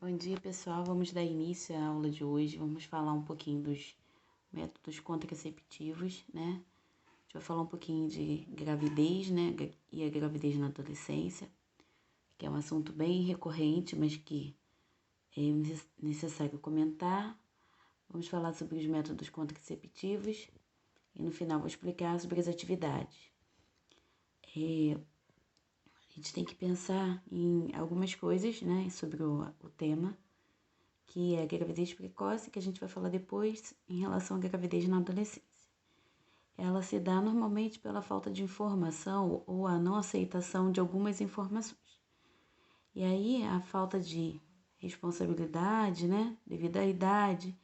Bom dia, pessoal. Vamos dar início à aula de hoje. Vamos falar um pouquinho dos métodos contraceptivos, né? A gente vai falar um pouquinho de gravidez, né? E a gravidez na adolescência, que é um assunto bem recorrente, mas que é necessário comentar. Vamos falar sobre os métodos contraceptivos e no final vou explicar sobre as atividades. A gente tem que pensar em algumas coisas, né, sobre o tema, que é a gravidez precoce, que a gente vai falar depois em relação à gravidez na adolescência. Ela se dá normalmente pela falta de informação ou a não aceitação de algumas informações. E aí a falta de responsabilidade, né, devido à idade,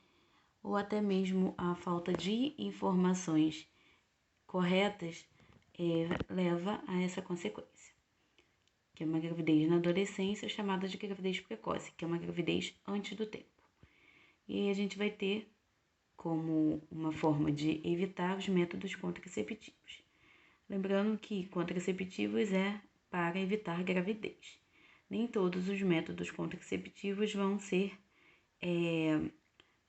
ou até mesmo a falta de informações corretas, leva a essa consequência, que é uma gravidez na adolescência chamada de gravidez precoce, que é uma gravidez antes do tempo. E aí a gente vai ter como uma forma de evitar os métodos contraceptivos. Lembrando que contraceptivos é para evitar gravidez. Nem todos os métodos contraceptivos vão ser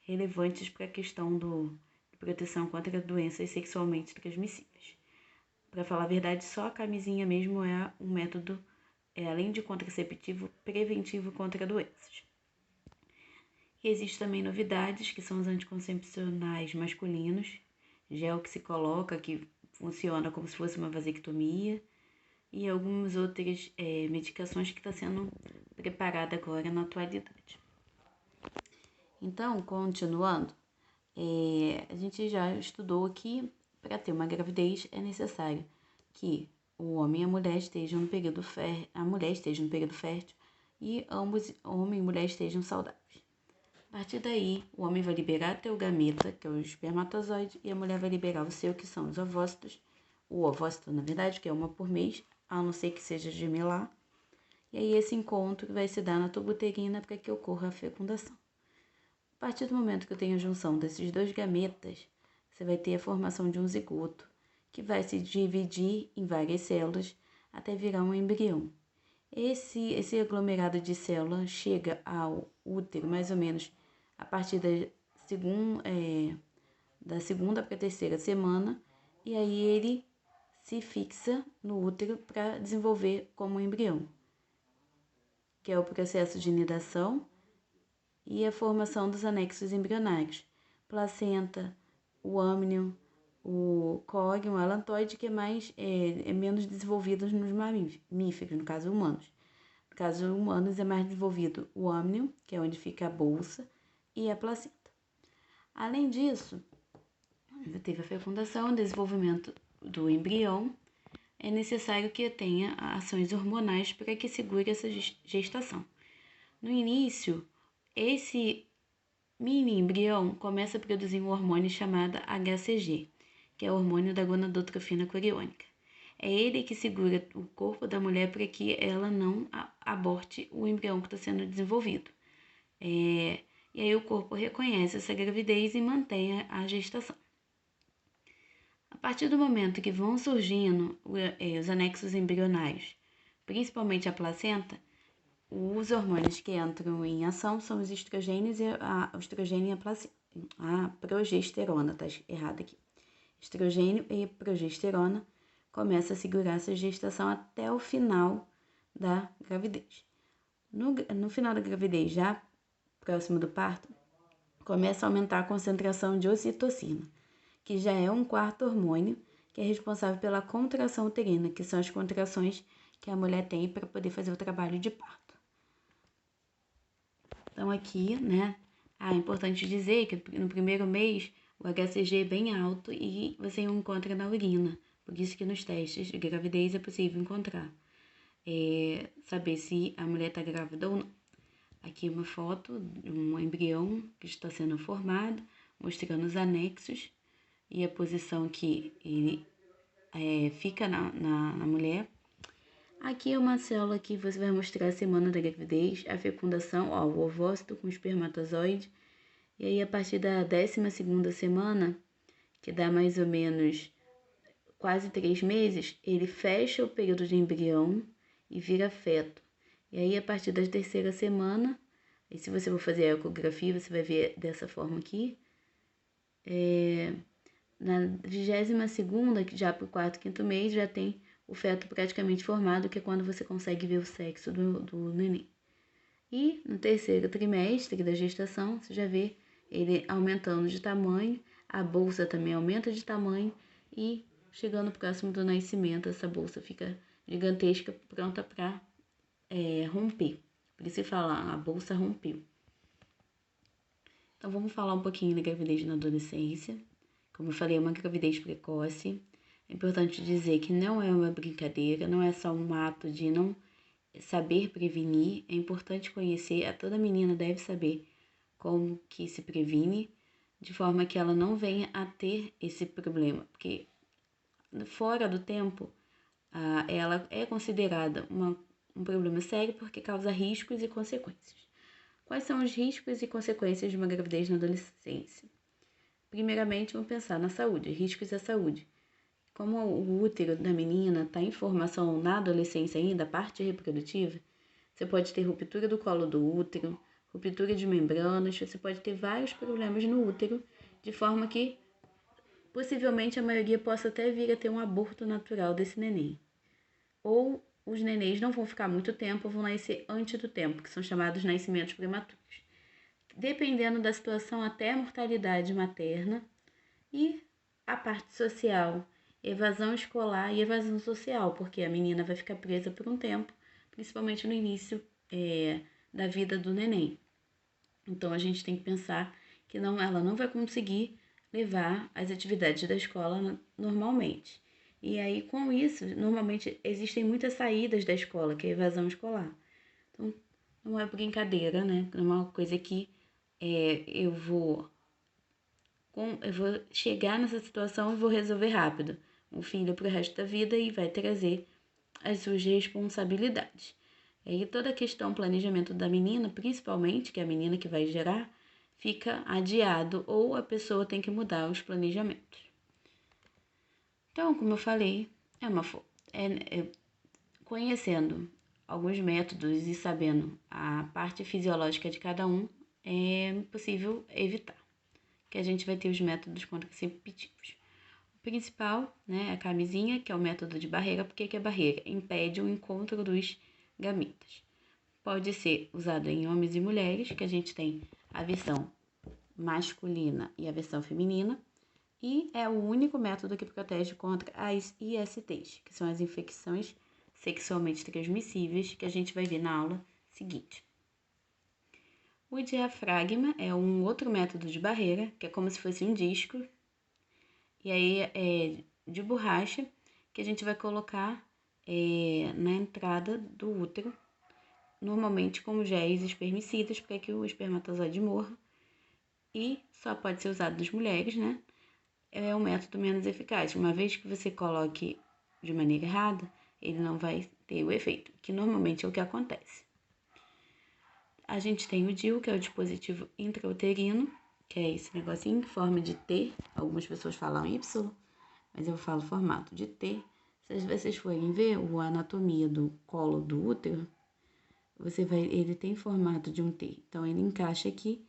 relevantes para a questão de proteção contra doenças sexualmente transmissíveis. Para falar a verdade, só a camisinha mesmo é um método, além de contraceptivo, preventivo contra doenças. E existem também novidades, que são os anticoncepcionais masculinos, gel que se coloca, que funciona como se fosse uma vasectomia, e algumas outras medicações que estão sendo preparadas agora na atualidade. Então, continuando, a gente já estudou que para ter uma gravidez é necessário que o homem e a mulher estejam no período fértil, a mulher esteja no período fértil e ambos, homem e mulher, estejam saudáveis. A partir daí, o homem vai liberar até o gameta, que é o espermatozoide, e a mulher vai liberar o seu, que são os ovócitos. O ovócito, na verdade, que é uma por mês, a não ser que seja gemelar. E aí esse encontro vai se dar na tuba uterina para que ocorra a fecundação. A partir do momento que eu tenho a junção desses dois gametas, você vai ter a formação de um zigoto, que vai se dividir em várias células até virar um embrião. Esse aglomerado de células chega ao útero mais ou menos a partir da segunda para a terceira semana, e aí ele se fixa no útero para desenvolver como um embrião, que é o processo de nidação e a formação dos anexos embrionários, placenta, o âmnio, o córneo, o alantoide, que é menos desenvolvido nos mamíferos, no caso humanos. No caso humanos é mais desenvolvido o âmnio, que é onde fica a bolsa, e a placenta. Além disso, teve a fecundação e desenvolvimento do embrião. É necessário que tenha ações hormonais para que segure essa gestação. No início, esse mini embrião começa a produzir um hormônio chamado HCG, que é o hormônio da gonadotrofina coriônica. É ele que segura o corpo da mulher para que ela não aborte o embrião que está sendo desenvolvido. E aí o corpo reconhece essa gravidez e mantém a gestação. A partir do momento que vão surgindo os anexos embrionários, principalmente a placenta, os hormônios que entram em ação são os estrogênios o estrogênio e a progesterona, tá errado aqui. Estrogênio e progesterona começa a segurar essa gestação até o final da gravidez. No final da gravidez, já próximo do parto, começa a aumentar a concentração de ocitocina, que já é um quarto hormônio que é responsável pela contração uterina, que são as contrações que a mulher tem para poder fazer o trabalho de parto. Então aqui, né, é importante dizer que no primeiro mês o HCG é bem alto e você encontra na urina. Por isso que nos testes de gravidez é possível encontrar. Saber se a mulher está grávida ou não. Aqui uma foto de um embrião que está sendo formado, mostrando os anexos e a posição que ele fica na mulher. Aqui é uma célula que você vai mostrar a semana da gravidez, a fecundação, o ovócito com espermatozoide. E aí, a partir da 12ª semana, que dá mais ou menos quase 3 meses, ele fecha o período de embrião e vira feto. E aí, a partir da 3ª semana, E se você for fazer a ecografia, você vai ver dessa forma aqui. Na 22ª, já para o 4º, 5º mês, já tem o feto praticamente formado, que é quando você consegue ver o sexo do neném. E no 3º trimestre da gestação, você já vê ele aumentando de tamanho, a bolsa também aumenta de tamanho e chegando próximo do nascimento, essa bolsa fica gigantesca, pronta para romper. Por isso que fala, a bolsa rompeu. Então vamos falar um pouquinho da gravidez na adolescência. Como eu falei, é uma gravidez precoce. É importante dizer que não é uma brincadeira, não é só um ato de não saber prevenir. É importante conhecer, toda menina deve saber como que se previne, de forma que ela não venha a ter esse problema, porque fora do tempo, ela é considerada um problema sério porque causa riscos e consequências. Quais são os riscos e consequências de uma gravidez na adolescência? Primeiramente, vamos pensar na saúde, riscos à saúde. Como o útero da menina está em formação na adolescência ainda, a parte reprodutiva, você pode ter ruptura do colo do útero, ruptura de membranas, você pode ter vários problemas no útero, de forma que possivelmente a maioria possa até vir a ter um aborto natural desse neném. Ou os nenéns não vão ficar muito tempo, vão nascer antes do tempo, que são chamados nascimentos prematuros. Dependendo da situação, até a mortalidade materna e a parte social, evasão escolar e evasão social, porque a menina vai ficar presa por um tempo, principalmente no início da vida do neném. Então a gente tem que pensar que ela não vai conseguir levar as atividades da escola normalmente. E aí, com isso, normalmente existem muitas saídas da escola, que é a evasão escolar. Então, não é brincadeira, né? Não é uma coisa que eu vou chegar nessa situação e vou resolver rápido. Um filho para o resto da vida e vai trazer as suas responsabilidades. E aí toda a questão planejamento da menina, principalmente, que é a menina que vai gerar, fica adiado ou a pessoa tem que mudar os planejamentos. Então, como eu falei, conhecendo alguns métodos e sabendo a parte fisiológica de cada um, é possível evitar, que a gente vai ter os métodos contraceptivos. O principal, né, é a camisinha, que é o método de barreira. Por que é barreira? Impede o encontro dos gametas. Pode ser usado em homens e mulheres, que a gente tem a versão masculina e a versão feminina, e é o único método que protege contra as ISTs, que são as infecções sexualmente transmissíveis, que a gente vai ver na aula seguinte. O diafragma é um outro método de barreira, que é como se fosse um disco, e aí é de borracha, que a gente vai colocar na entrada do útero, normalmente com géis espermicidas, para que o espermatozoide morra, e só pode ser usado nas mulheres, né? É um método menos eficaz. Uma vez que você coloque de maneira errada, ele não vai ter o efeito, que normalmente é o que acontece. A gente tem o DIU, que é o dispositivo intrauterino, que é esse negocinho em forma de T. Algumas pessoas falam Y, mas eu falo formato de T. Se vocês forem ver a anatomia do colo do útero, ele tem formato de um T. Então, ele encaixa aqui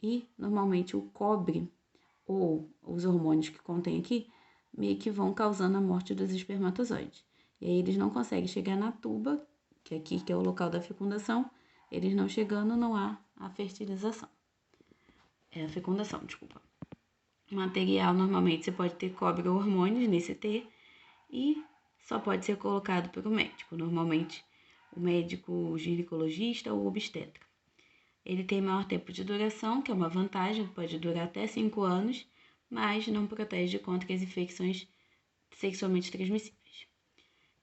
e, normalmente, o cobre ou os hormônios que contém aqui meio que vão causando a morte dos espermatozoides. E aí eles não conseguem chegar na tuba, que aqui que é o local da fecundação. Eles não chegando, não há a fertilização. A fecundação, desculpa. Material, normalmente, você pode ter cobre ou hormônios nesse T e só pode ser colocado pelo médico. Normalmente, o médico ginecologista ou obstetra. Ele tem maior tempo de duração, que é uma vantagem, pode durar até 5 anos, mas não protege contra as infecções sexualmente transmissíveis.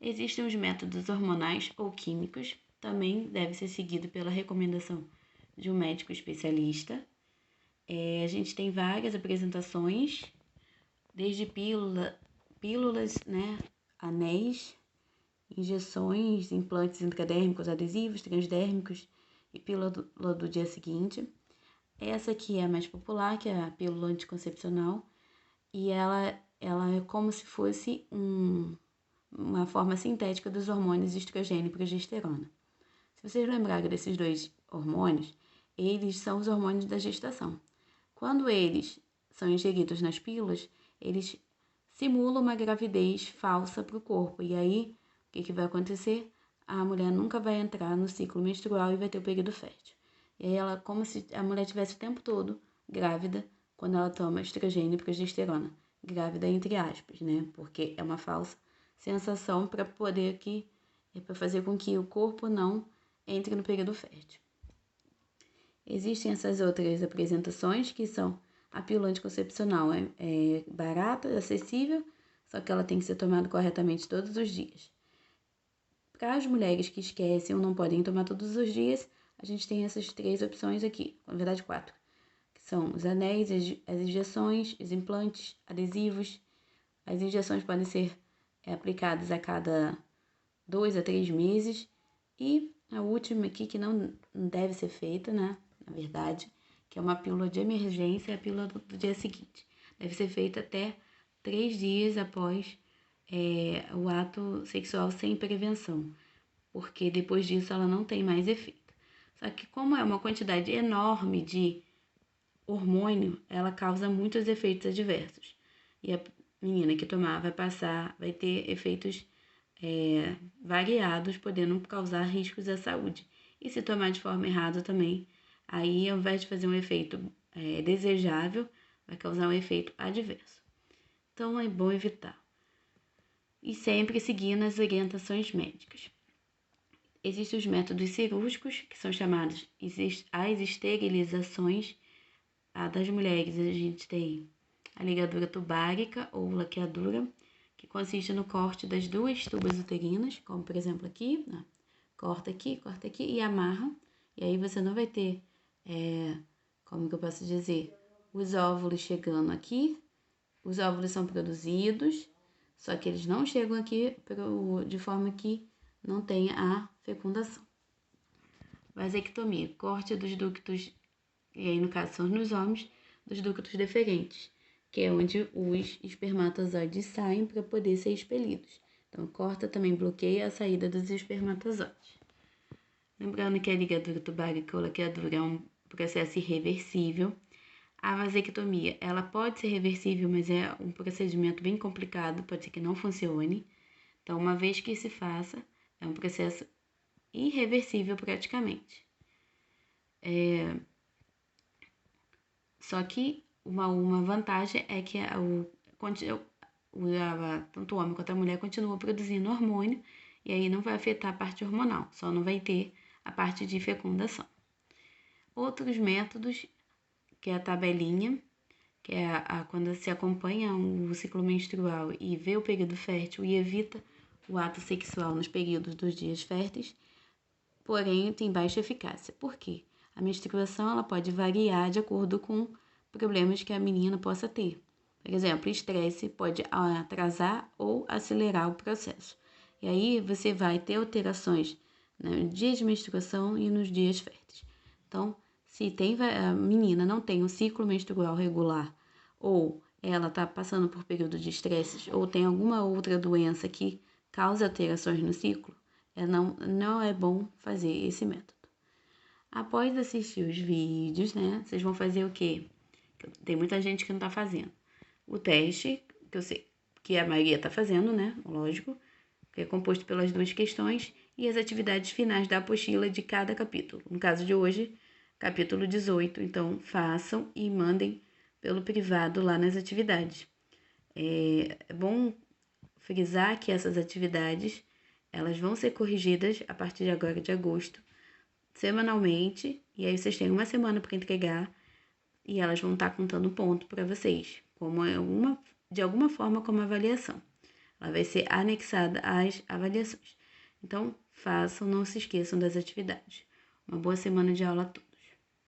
Existem os métodos hormonais ou químicos, também deve ser seguido pela recomendação de um médico especialista. A gente tem várias apresentações, desde pílulas, né, anéis, injeções, implantes intradérmicos, adesivos, transdérmicos e pílula do dia seguinte. Essa aqui é a mais popular, que é a pílula anticoncepcional, e ela é como se fosse uma forma sintética dos hormônios estrogênio e progesterona. Se vocês lembrarem desses dois hormônios, eles são os hormônios da gestação. Quando eles são ingeridos nas pílulas, eles simulam uma gravidez falsa para o corpo. E aí, o que vai acontecer? A mulher nunca vai entrar no ciclo menstrual e vai ter o período fértil. E aí, ela, como se a mulher tivesse o tempo todo grávida quando ela toma estrogênio e progesterona. Grávida entre aspas, né? Porque é uma falsa sensação para poder para fazer com que o corpo não entre no período fértil. Existem essas outras apresentações que são a pílula anticoncepcional é barata, acessível, só que ela tem que ser tomada corretamente todos os dias. Para as mulheres que esquecem ou não podem tomar todos os dias, a gente tem essas 3 opções aqui, na verdade 4, que são os anéis, as injeções, os implantes, adesivos. As injeções podem ser aplicadas a cada 2 a 3 meses. E a última aqui, que não deve ser feita, né? Na verdade, que é uma pílula de emergência, a pílula do dia seguinte. Deve ser feita até 3 dias após o ato sexual sem prevenção, porque depois disso ela não tem mais efeito. Só que como é uma quantidade enorme de hormônio, ela causa muitos efeitos adversos. E a menina que tomar vai ter efeitos variados, podendo causar riscos à saúde. E se tomar de forma errada também, aí ao invés de fazer um efeito desejável, vai causar um efeito adverso. Então é bom evitar. E sempre seguindo as orientações médicas. Existem os métodos cirúrgicos, que são chamados as esterilizações. Das mulheres, a gente tem a ligadura tubárica ou laqueadura, que consiste no corte das 2 tubas uterinas, como por exemplo aqui, né? Corta aqui e amarra. E aí você não vai ter, como que eu posso dizer, os óvulos chegando aqui. Os óvulos são produzidos, só que eles não chegam aqui de forma que não tenha a fecundação. Vasectomia, corte dos ductos, e aí no caso são nos homens, dos ductos deferentes, que é onde os espermatozoides saem para poder ser expelidos. Então, corta também, bloqueia a saída dos espermatozoides. Lembrando que a ligadura tubárica ou laqueadura é um processo irreversível. A vasectomia, ela pode ser reversível, mas é um procedimento bem complicado, pode ser que não funcione. Então, uma vez que se faça, é um processo irreversível praticamente. Só que uma vantagem é que tanto o homem quanto a mulher continuam produzindo hormônio e aí não vai afetar a parte hormonal, só não vai ter a parte de fecundação. Outros métodos, que é a tabelinha, que é quando se acompanha o ciclo menstrual e vê o período fértil e evita o ato sexual nos períodos dos dias férteis, porém tem baixa eficácia. Por quê? A menstruação ela pode variar de acordo com problemas que a menina possa ter. Por exemplo, estresse pode atrasar ou acelerar o processo. E aí você vai ter alterações nos dias de menstruação e nos dias férteis. Então, se a menina não tem um ciclo menstrual regular ou ela está passando por período de estresse ou tem alguma outra doença que cause alterações no ciclo, não é bom fazer esse método. Após assistir os vídeos, né, vocês vão fazer o quê? Tem muita gente que não está fazendo. O teste, que eu sei que a maioria está fazendo, né, lógico, que é composto pelas 2 questões e as atividades finais da apostila de cada capítulo. No caso de hoje, capítulo 18. Então, façam e mandem pelo privado lá nas atividades. É bom frisar que essas atividades, elas vão ser corrigidas a partir de agora de agosto, semanalmente, e aí vocês têm uma semana para entregar e elas vão estar contando ponto para vocês, de alguma forma como avaliação. Ela vai ser anexada às avaliações. Então, façam, não se esqueçam das atividades. Uma boa semana de aula a todos.